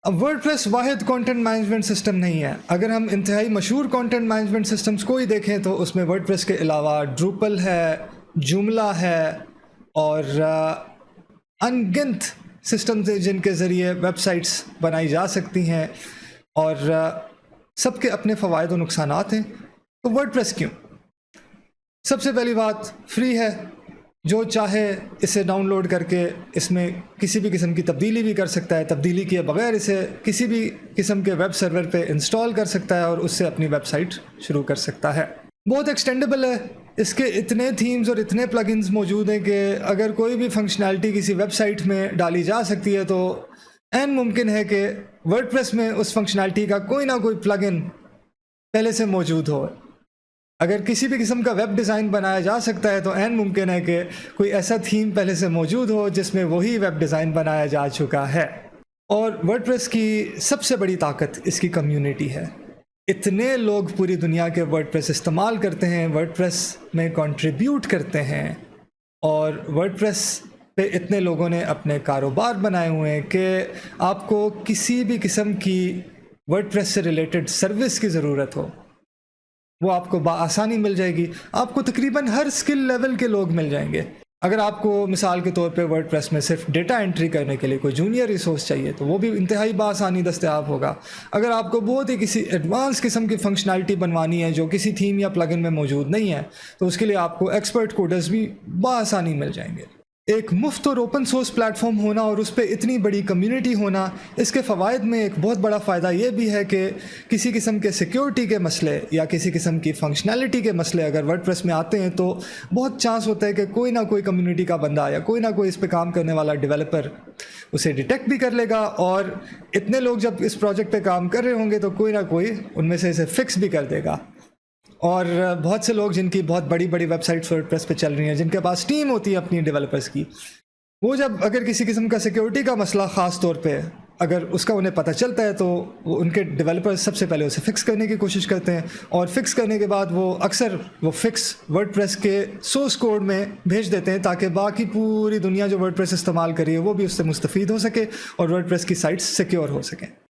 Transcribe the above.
اب ورڈپریس واحد content management system نہیں ہے. اگر ہم انتہائی مشہور کانٹینٹ مینجمنٹ سسٹمز کو ہی دیکھیں تو اس میں ورڈپریس کے علاوہ ڈروپل ہے, جملہ ہے اور انگنت سسٹمز ہیں جن کے ذریعے ویب سائٹس بنائی جا سکتی ہیں, اور سب کے اپنے فوائد و نقصانات ہیں. تو ورڈپریس کیوں؟ سب سے پہلی بات, فری ہے. جو چاہے اسے ڈاؤن لوڈ کر کے اس میں کسی بھی قسم کی تبدیلی بھی کر سکتا ہے, تبدیلی کیے بغیر اسے کسی بھی قسم کے ویب سرور پہ انسٹال کر سکتا ہے اور اس سے اپنی ویب سائٹ شروع کر سکتا ہے. بہت ایکسٹینڈیبل ہے, اس کے اتنے تھیمز اور اتنے پلگنز موجود ہیں کہ اگر کوئی بھی فنکشنالٹی کسی ویب سائٹ میں ڈالی جا سکتی ہے تو عین ممکن ہے کہ ورڈپریس میں اس فنکشنالٹی کا کوئی نہ کوئی پلگن پہلے سے موجود ہو. اگر کسی بھی قسم کا ویب ڈیزائن بنایا جا سکتا ہے تو عین ممکن ہے کہ کوئی ایسا تھیم پہلے سے موجود ہو جس میں وہی ویب ڈیزائن بنایا جا چکا ہے. اور ورڈپریس کی سب سے بڑی طاقت اس کی کمیونٹی ہے. اتنے لوگ پوری دنیا کے ورڈپریس استعمال کرتے ہیں, ورڈپریس میں کنٹریبیوٹ کرتے ہیں, اور ورڈپریس پہ اتنے لوگوں نے اپنے کاروبار بنائے ہوئے ہیں کہ آپ کو کسی بھی قسم کی ورڈپریس سے ریلیٹڈ سروس کی ضرورت ہو وہ آپ کو بآسانی مل جائے گی. آپ کو تقریباً ہر سکل لیول کے لوگ مل جائیں گے. اگر آپ کو مثال کے طور پہ ورڈپریس میں صرف ڈیٹا انٹری کرنے کے لیے کوئی جونیئر ریسورس چاہیے تو وہ بھی انتہائی بآسانی دستیاب ہوگا. اگر آپ کو بہت ہی کسی ایڈوانس قسم کی فنکشنالٹی بنوانی ہے جو کسی تھیم یا پلگن میں موجود نہیں ہے تو اس کے لیے آپ کو ایکسپرٹ کوڈرز بھی بآسانی مل جائیں گے. ایک مفت اور اوپن سورس پلیٹ فارم ہونا اور اس پہ اتنی بڑی کمیونٹی ہونا, اس کے فوائد میں ایک بہت بڑا فائدہ یہ بھی ہے کہ کسی قسم کے سیکیورٹی کے مسئلے یا کسی قسم کی فنکشنالٹی کے مسئلے اگر ورڈپریس میں آتے ہیں تو بہت چانس ہوتا ہے کہ کوئی نہ کوئی کمیونٹی کا بندہ یا کوئی نہ کوئی اس پہ کام کرنے والا ڈیولپر اسے ڈیٹیکٹ بھی کر لے گا, اور اتنے لوگ جب اس پروجیکٹ پہ کام کر رہے ہوں گے تو کوئی نہ کوئی ان میں سے اسے فکس بھی کر دے گا. اور بہت سے لوگ جن کی بہت بڑی بڑی ویب سائٹس ورڈپریس پہ چل رہی ہیں, جن کے پاس ٹیم ہوتی ہے اپنی ڈیولپرس کی, وہ جب اگر کسی قسم کا سیکیورٹی کا مسئلہ خاص طور پہ اگر اس کا انہیں پتہ چلتا ہے تو وہ ان کے ڈیولپرز سب سے پہلے اسے فکس کرنے کی کوشش کرتے ہیں, اور فکس کرنے کے بعد وہ اکثر وہ فکس ورڈپریس کے سورس کوڈ میں بھیج دیتے ہیں تاکہ باقی پوری دنیا جو ورڈپریس استعمال کری ہے وہ بھی اس سے مستفید ہو سکے اور ورڈپریس کی سائٹس سیکیور ہو سکیں.